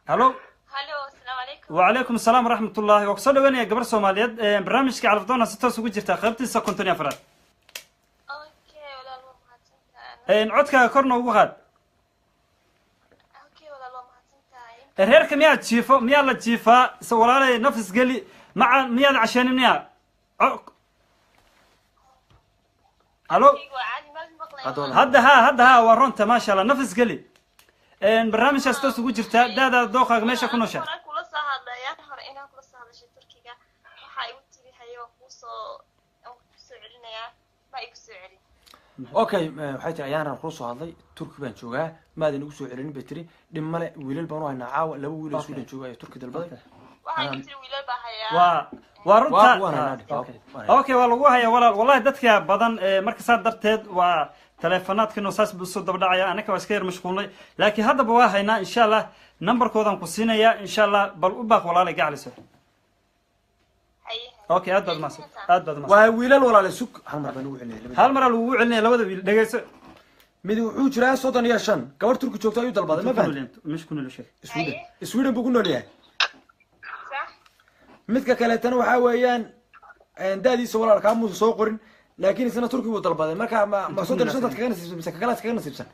هلو هلو السلام عليكم. وعليكم السلام ورحمة الله وقصد وين يا قبر سوماليات برنامجك على فضونا 6 جرتا خيبتي سكنتني أفراد اوكي ولا الله مهاتنتا عدك كورنا وغاد اوكي ولا الله مهاتنتا الهيرك مياد تشيفو مياد لا تشيفا سوالي نفس قلي مع مياد عشان مياد الو عادي ما بقلي هذا ها ورونت ما شاء الله نفس قلي برنامج 6 جرتا دا دوقك ماشي كنوشا kula soo hadlayaan hore inaan kula soo hadashay Turkiga waxa ay u tiri hayo ku soo celinayaa ma igu soo celin okay waxay tahay ayaan ku soo hadlay Turki baan joogaa maad inagu soo celin bay tiri dhimale wiilal baan u haynaa caawa laba wiil oo Suudaan jooga Turki dalbaday waxa ay tiri wiilal baa hayaa ورنتا اوكي والله هيا والله دتك بدن marka saad darteed waa telefonaadkii saas buu soo dabdhacaya anaka waa iska yar mashquulnay laakiin hadda waa haynaa insha Allah numberkoodan ku siinaya insha Allah bal u baaq walaalay gacliso اوكي aad baad ma waa wiilal walaal sug hal mar baan ugu celinay hal mar lagu celinay labada wiil dhageyso mid wuxuu jiraa 35 gabar Turki joogto ayuu dalbaday ma fahmin mish kuna shay Sweden buu ku nool yahay midka kale tan waxa weeyaan daadiisa walaalka muusa soo qorin laakiin isna Turki uu dalbaday marka ma soo dalshan dadka kana nasiibsan kala kaga nasiibsan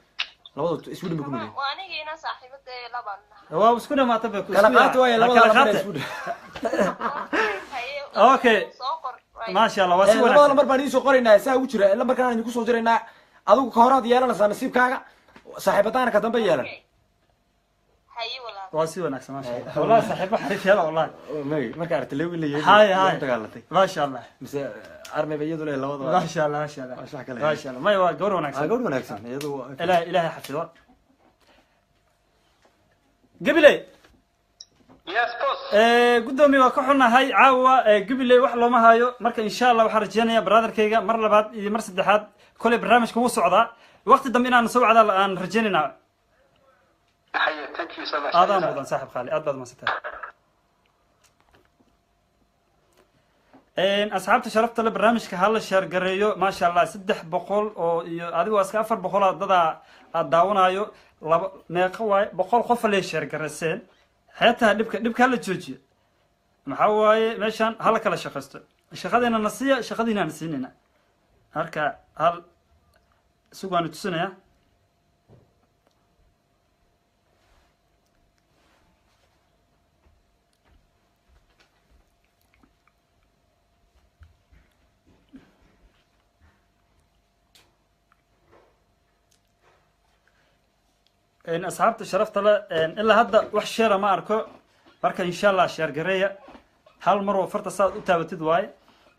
labada Sweden buu ku nool yahay waa aniga ina saaxiibada laban waa isku dhamaata bay ku kala qaat way labada Sweden اوكي ما شاء الله واسي wanaagsan labada mar baan isoo qoraynaa saa ugu jira ila markaan idinku soo jiraynaa adigu ka horaad yeelanaysaa nasiibkaaga saaxiibadaana ka dambe yeelan واسي وناكس ما شاء الله والله صاحب حريف يلا والله marka artay leewi leeyahay هاي dagaalatay ما شاء الله mise armay bayadu leeyahay labada ما شاء الله ما شاء الله ما شاء الله ما هو قور وناكس قور وناكس iyadu إلهي حفظه قبلي yes boss قدومي وكحنا هاي عاوة قبلي وحلو ما هايو مركا إن شاء الله وحرجانيا برادر كيغا مر لبعض مر سدحات كل برنامج كمو صعدا وقت الدم إنا نسوي على الآن رجانينا حيا thank you so much هذا موضوع صاحب خالي أدبد ما ستها أصحاب تشرفت البرنامج كهلا شهر قريو ما شاء الله سدح بقول أو هذه واسكا أفر بقول ضد الداونا يو ما قوي بقول خوف ليش شهر قرسين حياتها دبك هلا تجوجي محاوي ماشان هلا كلا شخصت شخدينا نصية شخدينا نسيننا هركا هل سوقان تسنيا إن أصحابته شرفت له إلا هذا وح شيرة ما أركو بركة إن شاء الله شير قرية هالمرة وفرت صاد أتابت دواي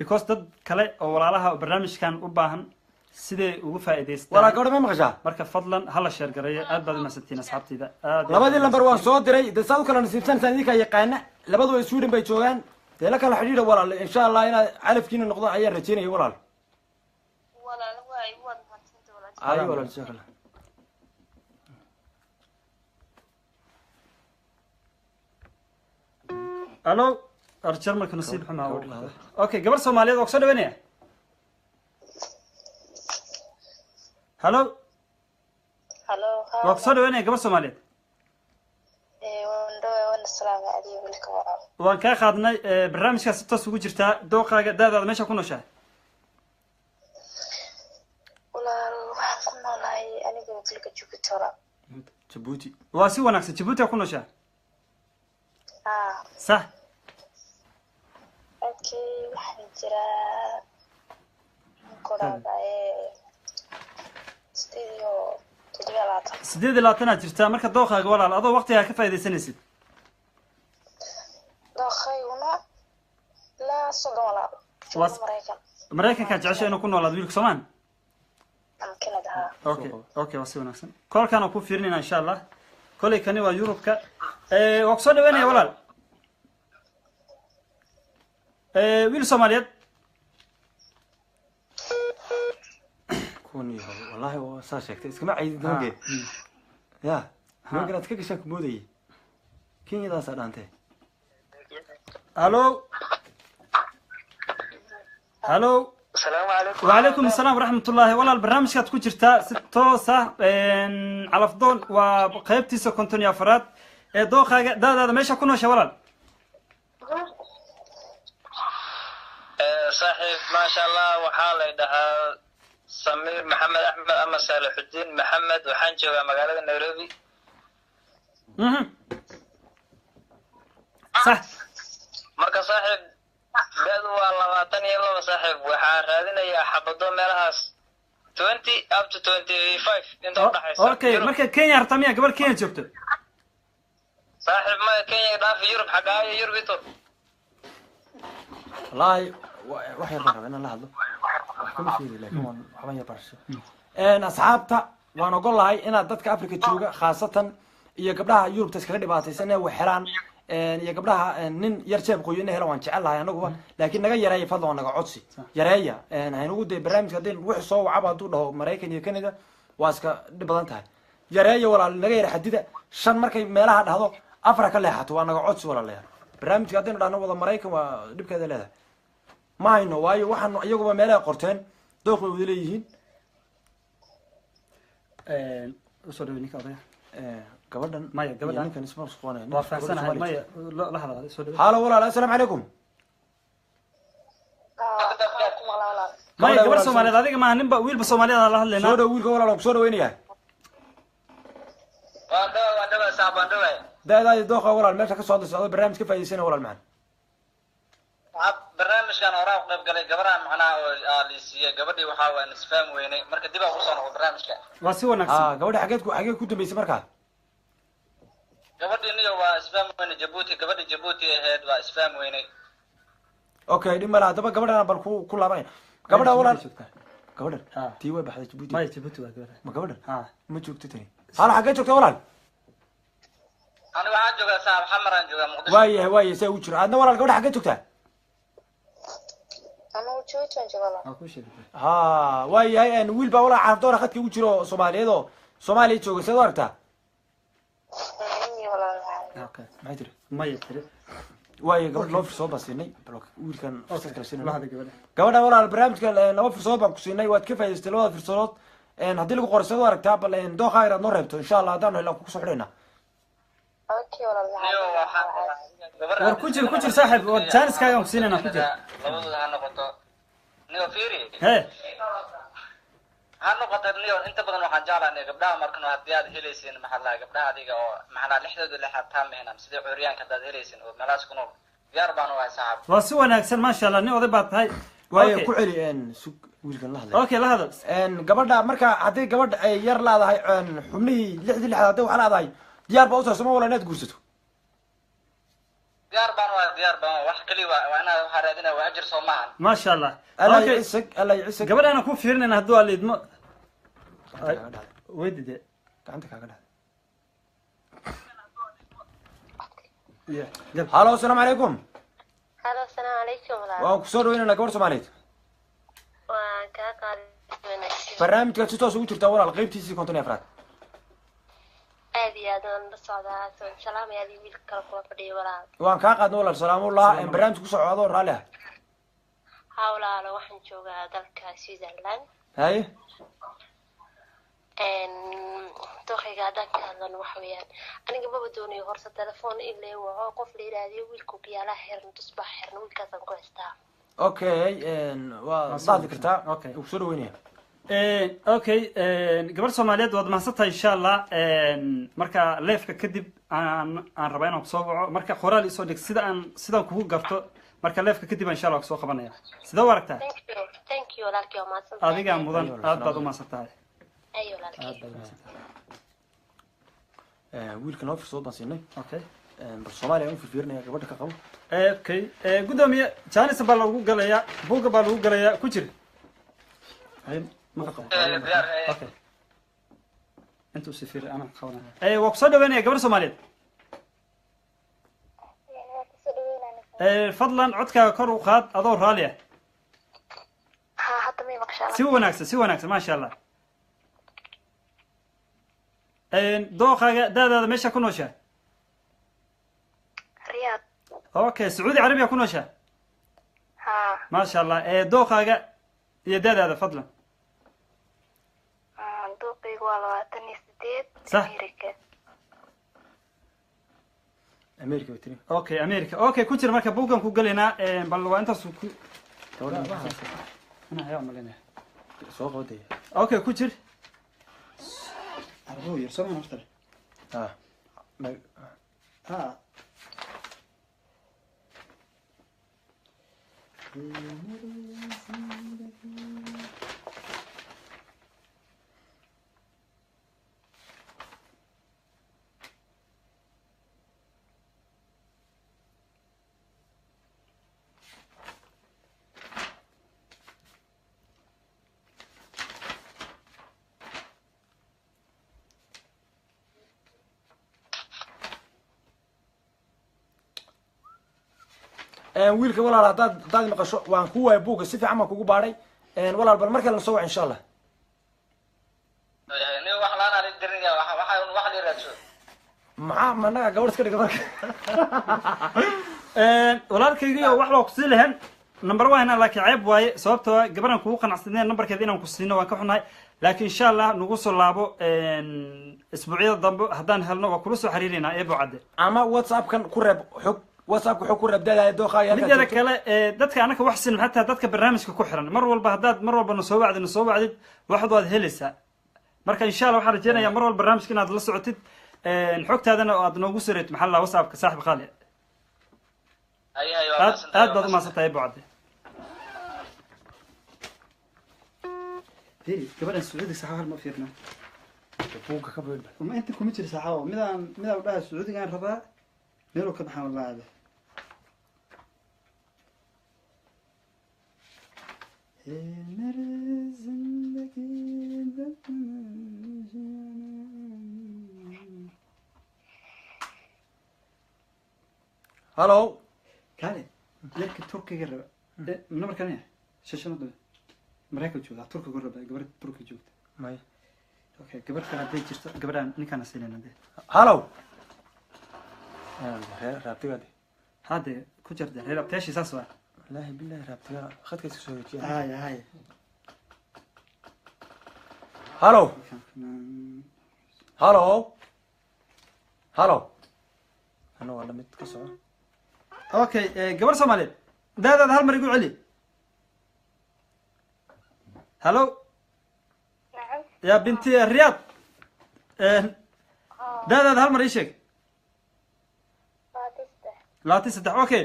because ضد كلا أول علىها برنامج كان أباهن سيد وفائدة ولا قرر ما مخشى بركة فضلا هلا شير قرية أبد ما ستين أصحابتي ذا لبادي نمبر 1 صوت دري دسال كلا نسيبسان سنديك يقانا لبادو يسودن بيجوان تلاك الحديد ولا إن شاء الله أنا عارف كين النقطة أي رجينا ولا هو أيوة مهاتنتا ولا أيوة ولا شكله ألو أرجع لك نصيب حماة أوكي قبل سوماليا وقصد وين هلو هلو وقصد وين قبل سوماليا وندوي السلام عليكم وان كا خدنا برنامج كاس تصو جرتا دوقا دادا ماشي كنا شاه ولا waxaan ku noolahay aniga dalka Jubuuti Djibouti واسي وناكس Djibouti كنا شاه صح okay waxaan jiraa koraadaye sideed iyo labaatan jirtaa marka dooqaaga walaal adoo waqtiga ka faa'iideysanaysid dooqayguna la soddon walaal mareykanka jecesha inuu ku noolaado wiilka Soomaan Canada okay wasi wanaagsan kolkaan ku fiirinayna insha Allah kolay kani waa Yurubka waqso dhaweynaya walaal wiil Soomaaliyeed كوني والله هو ساشكت اسمع عيد نوجي يا نوجي نتكلم شك مودي كين يدا سادانته الو الو السلام عليكم وعليكم السلام ورحمة الله والله البرنامج كانت كجرتا ستوسة على فضول وقيبتي سكنتون يا فراد dooqaaga daadaada meesha ku noosha walaal صاحب ما شاء الله وحالي دها سمير محمد أحمد أما صالح الدين محمد وحنجي ومقالة نيروبي صح marka saaxiib dad waa 22 saaxiib waxa raadinaya xabado meelahaas 20 up to 25 inta u dhaxaysa okay marka Kenya hartamiya gabar Kenya joogto saaxiib ma Kenya dhaaf Yurub xaqaayo Yurub ito wallahi wax yar baan rabaa inaan la hadlo wax kama fiiri laakiin waxban yar barsho asxaabta waan ogolahay inaad dadka Afrika jooga khaasatan iyo gabdhaha Yurubta iskaga dhibaataysan ee wax xiraan iyo gabdhaha nin yar jeeb qoyina helo waan jecelahay anaguba laakiin naga yareeyay fadlan naga codsi yareeya haynugu day barnaamijka hadii wixii soo wacaba haduu dhaho Mareykan iyo Canada waa iska dhib badan tahay yareeya walaal naga yar xadida shan markay meelaha dhahdo afar ka leexato waa naga codsi walaalayaal barnaamijka hadii dhahno wada Mareykan waa dhibkeeda leedahay ma hayno waayo waxaan iyaguba meelaha qorteen dooq way wada leeyihiin usoo dhaweeyay odaya gabadhan maya gabadhan ninkan isma soo waa faahfaahsanahay maya la hadal soo dhaweey halo walaal assalaamu calaykum maya gabar Soomaaliyeed adiga ma ninba wiilba Soomaaliyeed la hadlayna soo dhaw wiilka walaal ku soo dhaweynaya waa dhawa saaban dhawa daadaay dooqa walaal meesha ka soo hadlayso barnaamij ka faa'iideysan walaal macaan barnaamijkan hore u qayb galay gabadhan macnaha oo liisiye gabadhii waxa waa isfaam weynay marka dib aan u soo noqdo barnaamijka waa si wanaagsan gabadha xageed ku dambeysay markaa gabadhii niyo waa isfaam weynay Djibouti gabadhii Djibouti ahayd waa isfaam weynay okay dhimala hadaba gabadhan bal ku laabanay gabadha walaal gabadhan tii way baxday Djibouti maya Djibouti waa gabadha ma gabadhan ma joogto tani hala xageed joogto walaal aniga waxaan joogaa saaxib xamaran joogaa Muqdisho waaye say u jiro adna walaal gabadha xageed joogtaa waayahay wiil baa walaa cardoora khadka ugu jiro Soomaaliyeed oo Soomaaliya jooga sidoo aragtaa maxay tiri maya tiri waaye gabadh loo fursad baan siinay wiilkan fursad kale siinay la hadal gabadha walaal barnaamijka laba fursad baan ku siinay waad ka faa'iideystay labada fursadood haddii lagu qoray sidoo aragtaa bal dooqa inaad noo reebto insha Allah hadaan helaan ku soo xidhayna war ku jir saaxiib oo jaaniskaaga aan ku siinayna ku jir labadooda ha noqoto niyo fiiri he ha noqoto niyo inta badan waxaan jeclahay gabdhaha markan hadii aad helaysiin maxaa gabdhaha adiga oo maxaa lixdooda lixaad taameenan sidii curyaanka dad helaysiin oo meelaas ku nool diyaar baan u ahay saaxiib waa si wanaagsan ma sha Allah nin oday baad tahay waaye ku celi wiilkan la hadlay okay la hadal gabadha marka hadii gabadha ay yar laadahay xubnihii lixdii lixaad hadii waxa laadahay diyaar baa u tahay Soomaaliya inaad guursato diyaar baan wax kali waa inaa waxa raadinaa waa ajir Soomaaliya ma sha Allah Allah yisag gabadhana ku fiirnayna haduu aleedmo weydide gacanta kaaga dhaxay ya halo assalaamu calaykum halo assalaamu calaykum waan ku soo dhaweynaa gabadh Soomaaliyeed waan kaa qaaday barnaamijka si toos ugu jirta walaal qaybtiisii konton iyo afraad aad iyo aad aan la socdaa salaam iyo wiilka kala kula fadhiyo walaal waan kaa qaadnay walaal salaamullah barnaamijku ku socdo raali ah hawlaalo waxaan joogaa dalka Switzerland haye dooqiga dadka hadlan waxa weeyaan aniga ma doonayo horta telefoon ilaa waxa qof la yiraahdo wiilku biyaala xirn tusbax xirn wiilkaas aan ku haystaa okay waa saadi kartaa okay ku soo dhaweynaya okay gabar Soomaaliyeed waad mahadsantahay insha Allah marka leefka kadib aan rabaa inaan soo waco marka qoraal isoo dhig sidaan kugu garto marka leefka kadib insha Allah soo qabanaya sida waragtaa thank you walaalkii ma san adiga mudan aad baad u mahadsantahay ayo walaalkii wiilkan loo fursad baan siinay okay bal Soomaaliya aan fiirnaa gabadha ka qabo okay gudoomiye jaanis baa lagu galayaa buuga baa lagu galayaa ku jir hay ma qabo okay intuu sifir ana qabanaa waa ku soo dhaweynaya gabar Soomaaliyeed fadlan codkaaga kor u qaad adoo raali ah hadda ma maqshaa si wanaagsan ma sha Allah dooqaaga daadaada meesha ku nooshaa Riyadh okay Saudi Arabia ku nooshaa ما شاء الله dooqaaga iyo daadaada fadlan dooqaygu waa 28 صح america bay tiri okay america okay ku jir marka buugan ku galaynaa bal waa intaas ku gabadha ana ayaa malinaya soo qowday okay ku jir arbo yar soo ma naftar ah ha wiilka walaal haddaad maqasho waan ku waaya buugga si fiican baan kugu baadhay walaal bal markale na soo wac insha allah nin wax laan aan dirnaya wax la raadso maxaa managa gabadh iska dhiga marka walaalkaygiiyo wax baa ku sii lahayn number one laakiin ceeb waaye sababtoo ah gabadhan kugu qanacsaneen numberkeeda inaan ku siino waan ka xunahay laakiin insha allah nagu soo laabo isbuucyada dambe haddaan helno waa kula soo xiriirinaa eebo cadde ama whatsappkan ku reeb xog whatsappka xog ku reeb dadaaya dooqaaya mideeda kale dadka anaka wax sin xataa dadka barnaamijka ku xiran mar walba haddaad mar walba na soo wacdid waxaad waad helaysaa marka insha allah waxaan rajeynayaa mar walba barnaamijka inaad la socotid xogtaadana aad noogu soo reetid maxaa la whatsappka saaxib qaali aad baad u maasantahay eebo cadde gabadhan sacuudiga saxa hal ma fiirna buugga ka beedha ma inta kuma jira saxaabo midaan u dhahay sacuudigaan rabaa meeluu ka baxaan wallah aade hallo kaale yarka turkiga raba namarkan shashanada maraykan jooga turkiga raba gabar turkiga joogta may okay gabar kale haday jirto gabadhaan ninkaan siinayna de hallo raabtigaadi hade ku jirta reer abteeshi saas waa wallaahi billahi raabtiga khadka iska soo wareejiya hay hallo hallo hallo ana waa lamid ka soco okay gabar soomaaliyeed daadaada hal mar igu celi hallo ya binti riyaad daadaada hal mar ii sheeg 23 okay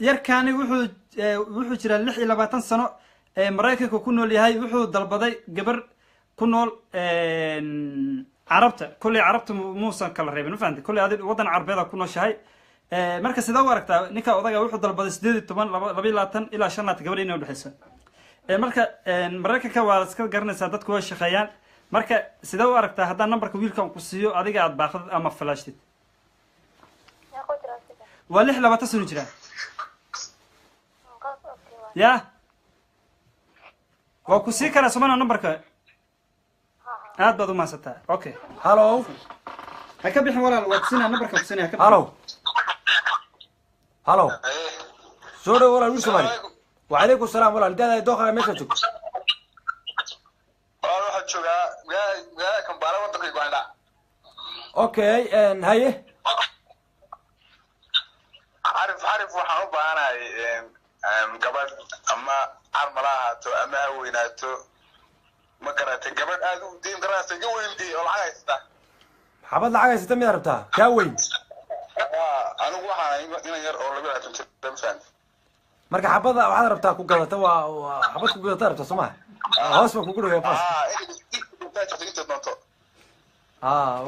yarkaani wuxuu jiraa 26 sano maraykanka ku nool yahay wuxuu dalbaday gabar ku nool carabta kulley carabta muusan kala reebin ma fahamtay kulley adi waddan carbeeda ku nooshahay marka sidee u aragtaa ninka odaga wuxuu dalbaday 18 22 ilaa 5 gabar inay udhexayso marka maraykanka waa iska garanaysaa dadku way shaqeeyaan marka sidee u aragtaa haddaan numberka wiilkan ku siiyo adiga aad baaqdid ama flashtid waa 26 sano jiraa ya waa ku sii karaa somana numberka aad baad u maasantaa okay hallo ha ka bixin walaal waa kusinaa numberka kusinaya ka hallo hallo soo dhow walaal wiil soomaali وعليكم السلام ولا الدادا دوخه meesha joogto waxa joogaa Kampala wadanka Uganda okay haye عارف waxaan u baahanahay gabadh ama armalaato ama weynaato ma garatay gabadh aad u diin garaasay gaweyntii oo lacag haysta xabad lacag haysta mid rabtaa ka weyn anigu waxaan in yar oo 22 damsan marka xabada waxaad rabtaa ku gadata waa xabad ku gadata rabtaa Soomaa hoos ma ku gudaya fas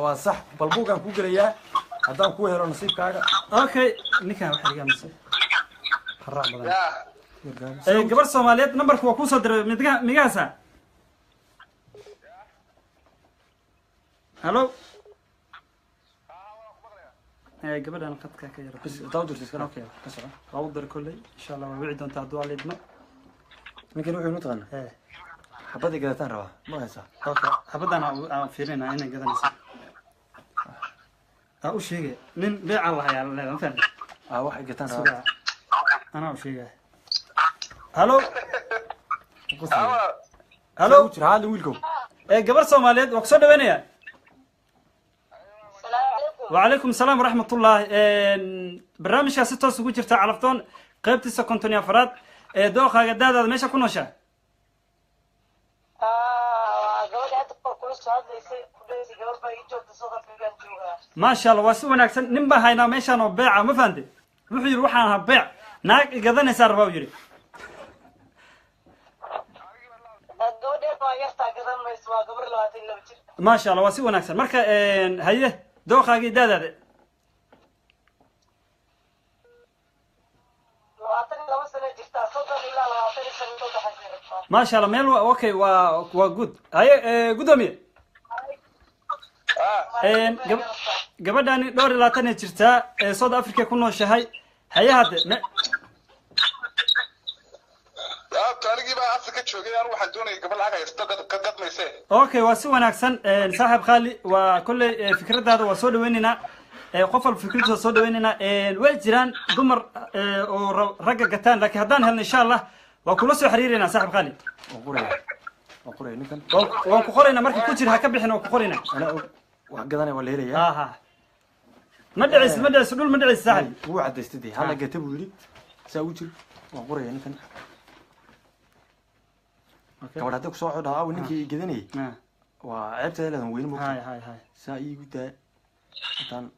waa sax bal buugan ku galayaa haddaan ku helo nasiibkaaga okay ninkan waxa iga mise xarac badan gabar Soomaaliyeed numberku waa ku soo diray migaasa hallo gabadhan qadka ka yar bas taw jirtay iska okay ka soco waa u dir kulay insha Allah waa wici doontaa haduu aleedno ninkan wuxuu nutaqan xabada gadataan rabaa ma haysaa okay xabadana aan fiirinaa inay gadanayso u sheegay nin beeca la hayaa leedan fahmi wax ay gataan sabab ana u sheegay hallo hallo jira hal wiilko gabar Soomaaliyeed waa soo dhaweynaya وعليكم السلام ورحمة الله برنامج ستوس ugu jirta calaftoon qaybtiisa konton iyo afraad dooqaaga daadaada meesha ku nooshaa gabadha hadda kor kula soo hadlaysay kudhaysay gabar baa ii joogta South Africa joogaa maasha allah waa si wanaagsan nin baa haynaa meeshaan oo beeca ma fahamtay wuxuu yidhi waxaan ahaa beec naag igadanaysaa rabaa uu yidhi gabadheed waa yartaa gadan mayso waa gabar 22 jir maasha allah waa si wanaagsan marka haye dooqaagii daadaada 22 sano jirtaa 30 ilaa 20 sano soo dhaxaysa maasha allah meel okay waa good haye gudoomiye gabadhaani dhowr iyo labaatan ay jirtaa South Africa ku nooshahay haye hadde anigii baa Afrika joogay aan waxaan doonayay gabadh lacag haysto ka gadmayse okay waa si wanaagsan saaxiib khali waa kulley fikradaada waa soo dhaweynaynaa qof walba fikradiisa soo dhaweynaynaa way jiraan dumar oo ragga gataan laakiin haddaan helno insha allah waa kula soo xiriireynaa saaxiib khali وقرأ نكن waan ku qoraynaa marka ku jira ha ka bixin waan ku qoraynaa أنا وحقدنا ولا هي aha ma dhicis dhul ma dhicis saaxiib هو عاد يستدي هلا كتب ولي ساوي وقرأ نكن كمان هذاك صاحب هذا ونكي جدني وعبت هذا وين ممكن هاي ساي قد كان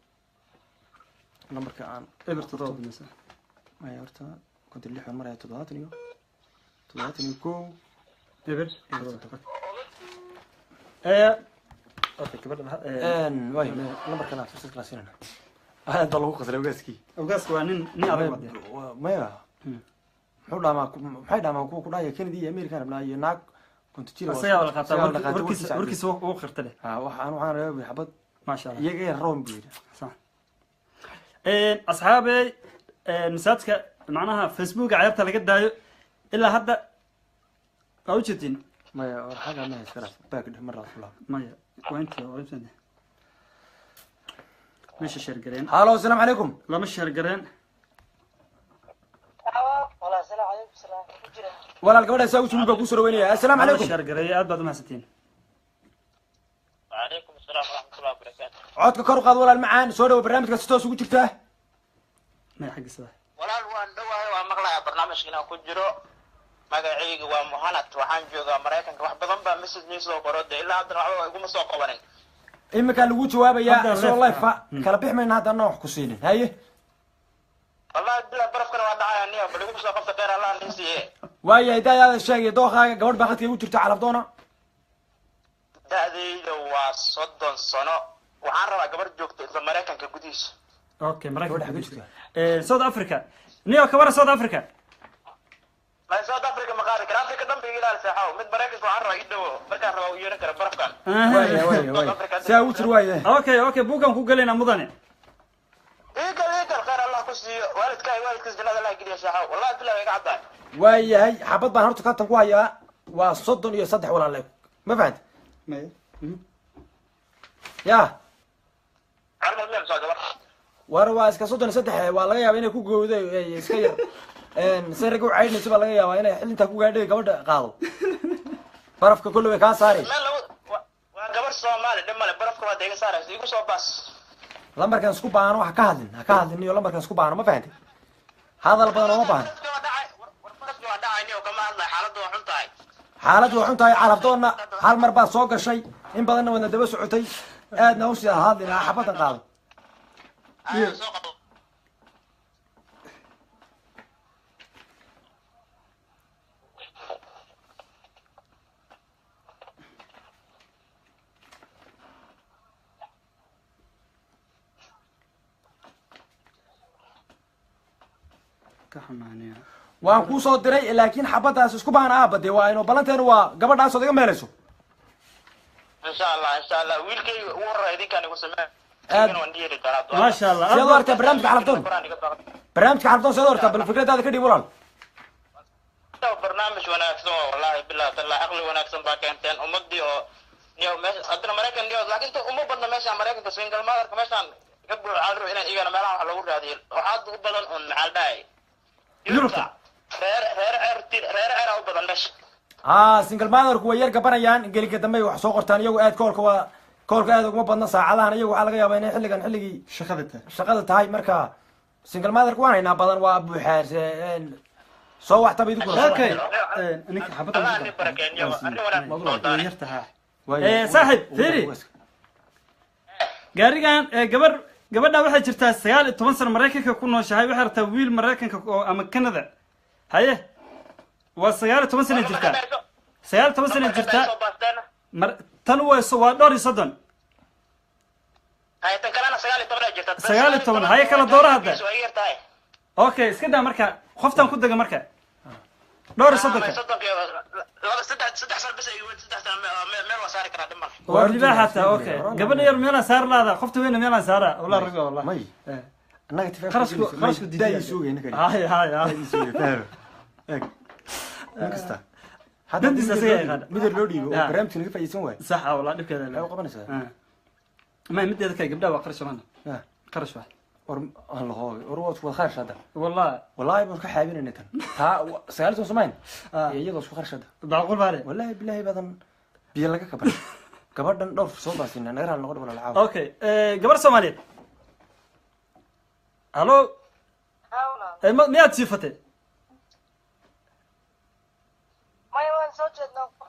نمبر كان eber toddoba مثلا ما يورتا كنت اللي حول مرة تضغطني كو eber اوكي كبر واي نمبر كان في كلاسين انا انت لو قصر وغاسكي ogaasku waa nin adag wadi maya muxuu dhaamaa kuwa ku dhahaya Kennedy iyo America rabnaa iyo naag kunta jira asaga wala qataa warkiisa uu qirtay waxaan rabay xabad ma sha Allah iyaga room biir صح asxaabay misaadka macnaha Facebook ciyaarta laga daayo ilaa hadda waa u jeedin maya xaga ma hayskara baak mar rasul maya وانت وانت مش شرقرين هالو السلام عليكم لا مش شرقرين والله السلام عليكم السلام جرا ولا القبله ساوي شنو بكو سروينيا السلام عليكم شرقرين اد بعد ما ستين وعليكم السلام ورحمة الله وبركاته عودك كرو قاد ولا المعان سو دو برنامجك ستوس ugu jirtaa ما حق سبا walaal waan dhawahay waa maqlayaa barnaamijkiina ku jiro magacayga waa Muhammad waxaan joogaa Mareykanka wax badan baa message nii soo qorooday ilaa hadda waxba iguma soo qabanin imika lagu jawaabaya soo live kala bixmayna hadda wax ku siinin haye wallahi bila barafkana waa dhacaya niyo bal iguma soo qabta qeer Allah nisiye waaya idaayada sheegay dooqaaga gabadh baa khadka ugu jirta calafdoona da'dayda waa 30 sano waxaan rabaa gabar joogta isla Mareykanka gudihiisa اوكي مركز سود افريكا نيو كبر سود افريكا ما South Africa ma qaadi kara Africa dhanba ilaal saaxaw mid Mareykanka waxaan rabaa idoo markaan rabaa u yeeran kara barafkan waaya saa u jir waaya اوكي buugan ku galeyna mudane iigal qeer Allah ku siiyo waalidkiis jannada Allah geliyo saaxaw wallahi billahi iga cadaa waayahay xabad baan horta ka tan ku hayaa waa 33 walaal ma fahad ya arma meel soo gabar war waa iska 33 waa laga yaabaa inay ku goowday iska yar sarigu caynayso baa laga yaabaa inay xilinta ku gaadhay gabadha qaado barafka kullu way ka saari waa gabar Soomaali dhimale barafka waa deega saarayso igu soo baas lambarkan isku baano wax ka hadlin iyo lambarkan isku baano ma fahanti hadal badan ma baahan xaaladdu waa xun tahay calafdoonna hal mar baa soo gashay in badanna wadna daba socotay aadna u sii hadlin xabadan qaado waan kuu soo diray laakiin xabadaas isku baan aabade waa inuu balanteenu waa gabadhaas odaga meelayso insha Allah wiilkay ugu horeeyay idinkaan igu sameeyay ما شاء الله سيدو أرتا برنامجك حلفتون برنامجك حلفتون سيدو أرتا بالفكرة هذا كدي بولان برنامج وناكسون والله بالله بالله عقلي وناكسون باكنتين أمدي أو نيو مش أدنى أمريكا نيو لكن تو أمو بدنا ماشي أمريكا تسوينجل ما أدرك ماشي قبل عالرو إنا إيجانا ملعب على وجه هذه وحد بدن أن عالباي يرفع رير أو بدن ليش سنجل ماذر كوا يرجع بريان قال كده ما يحصو قرتان يو أد كول كوا koolka aad uguma badna saacadahan iyagu waxaa laga yaabaa inay xilligan xilligii shaqadata shaqada tahay marka single motherka waan haynaa badan waa buuxaas soo waxtaba idinku okay ninka xabada yartaha saaxib fiiri gaarigan gabadha waxay jirtaa 19 sano maraykanka ku nooshahay waxay rabtaa wiil maraykanka ama Canada haye waa 19 sano jirtaa 19 sano jirtaa tan waa dhowr iyo soddon hay tan kalena 19 jirta 19 haye kala doora hadda okay iska daa marka qoftan ku daga marka dhowr iyo soddon saddex sano bas ay saddex sano meel waa saari karaa dhiman waa libaax hataa okay gabadha yar meela saar laada qofta weyn meela saara wala raga wala may annaga tifaa kharashku diiday suugayna kali hay inkasta dandiisa saga midar loo dhiibo oo barnaamijka naga faa'iideysan waay sax wala dhibkeeda ay qabanaysaa ma mideeda kay gabdhaha waa qarash mana qarash wax war Allah war waad ku kharash hada wallahi baan ka xaabinayna tan ta sagaalto Soomaaliya iyadoo isku kharash hada baqul baare wallahi billahi badan biyo laga kaban gabadhan dhowr soo baasina naga raal noqon wala lacag okay gabar Soomaaliyeed hallo miyaad siifatay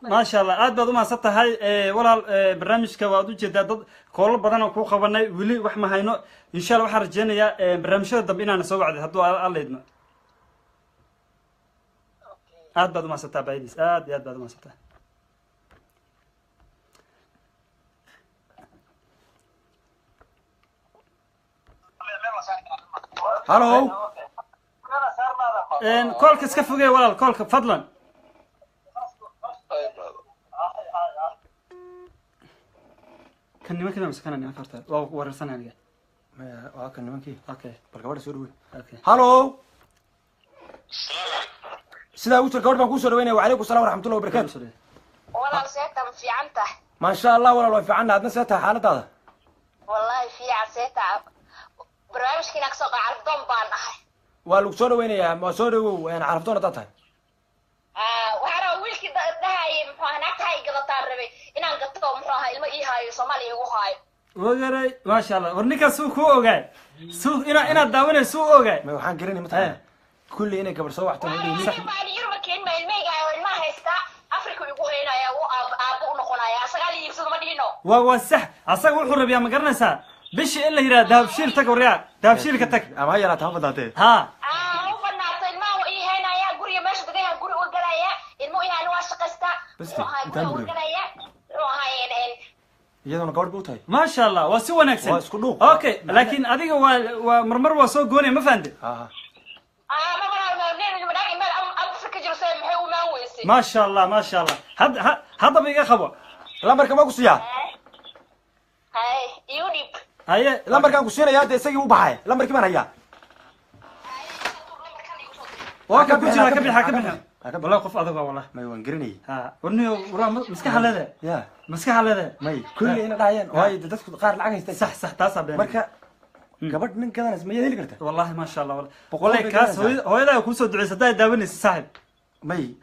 ما شاء الله aad baad u mahadsan tahay walaal barnaamijka waad u jeedaa dad koolo badan oo ku qabanay wili wax ma hayno insha Allah waxaan rajeynayaa barnaamijyada dambe inaan soo wacdo hadduu alla idmo aad baad u mahadsan tahay baydis aad baad u mahadsan tahay hallo koolka iska fogee walaal koolka fadlan كان نمكن أمس كان أنا فرت ورثنا أنا ما كان نمكن أوكي بالكبار سوري أوكي هالو سلا وش الكبار بنكون سوريين وعليكم السلام ورحمة الله وبركاته والله سيتم في عنته ما شاء الله والله في عنا عندنا سيتها حالة هذا والله في عسيتها برنامج كنا كسوق عرف دم بانه والله سوريين يا ما سوري وين عرفتونا تاتها وحنا ويلكي دهاي هناك هاي قطار ربي إن أنا قطعوا مرها الماء هاي صومالي وهاي وغيري ما شاء الله ورنيك سوق هو أوجاي سوق إنا داوين سوق أوجاي ما وحنا قريني مثلا كل إنا قبل سوى حتى نقولي ما يرمى كين ما الماء والماء هيستا أفريقيا يقولنا يا أبو نقولنا يا سجالي يفسد مدينه ووسح أصلا وحول بيا مقرنا سا بيش إلا هيرا دهب شيل تك وريا دهب شيل كتك أما هي لا تهمت هاتي ها iyadoo gabadh buu tahay ما شاء الله وسوى نكسن واسكو دوق اوكي لكن اديك ومرمر وسو غوني ما فهمت ما شاء الله ما شاء الله هذا بيغا خبو lambarka ma ku siiyaa هاي يونيب هاي lambarkan ku siinaya hada isagii u baxay lambarkii baan hayaa waa ka bixi والله قف أذوق والله ما يوانقرني ها ورني ورا مسكح هذا يا مسكح هذا ماي كل هنا رايان وايد تدخل قار العقل صح تاسع بين مركا قبل من كذا اسمه يدي قرته والله ما شاء الله والله بقول لك كاس هو هذا يكون سود عيسى داوني صاحب ماي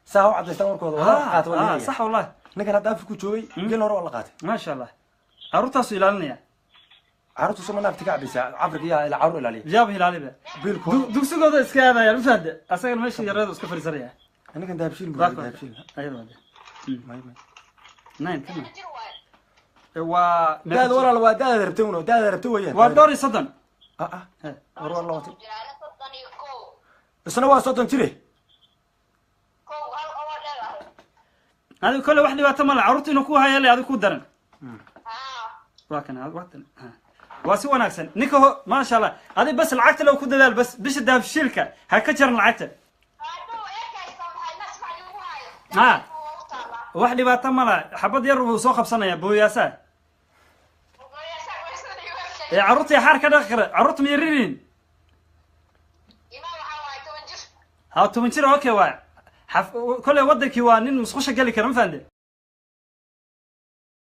ساعة عبد الستار كود والله قات ولا صح والله نقدر هذا في كوتشوي قال له والله قات ما شاء الله عروت سيلانيا عروت سمنا نفتك بس عبرك يا العرو الى عليه جاب هلالي به دوك سوق اسك هذا يا فهد اسغل ماشي يراد اسك فريسريا انا كنت دابشيل دابشيل ايوه ماي ناين كمان و داد ورا الواد ربتونه داد ربتو وياه ودوري صدن ورا الله وتي السنه صدن تري هذا كل واحد يعتمد عروت انه كو هاي اللي هذا كو درن لكن هذا وقت واسي وناكسن نيكو ما شاء الله هذه بس العقد لو كنت دال بس بيش داب شيلكا هكجر العقد ها واحد يعتمد حبض يرو سو خبسنيا بوياسا يا عروتي حركه دخر عروت ميرين ها تمنجر اوكي وا كل ودكي وا نين مسخشه قال لي كرم فاندي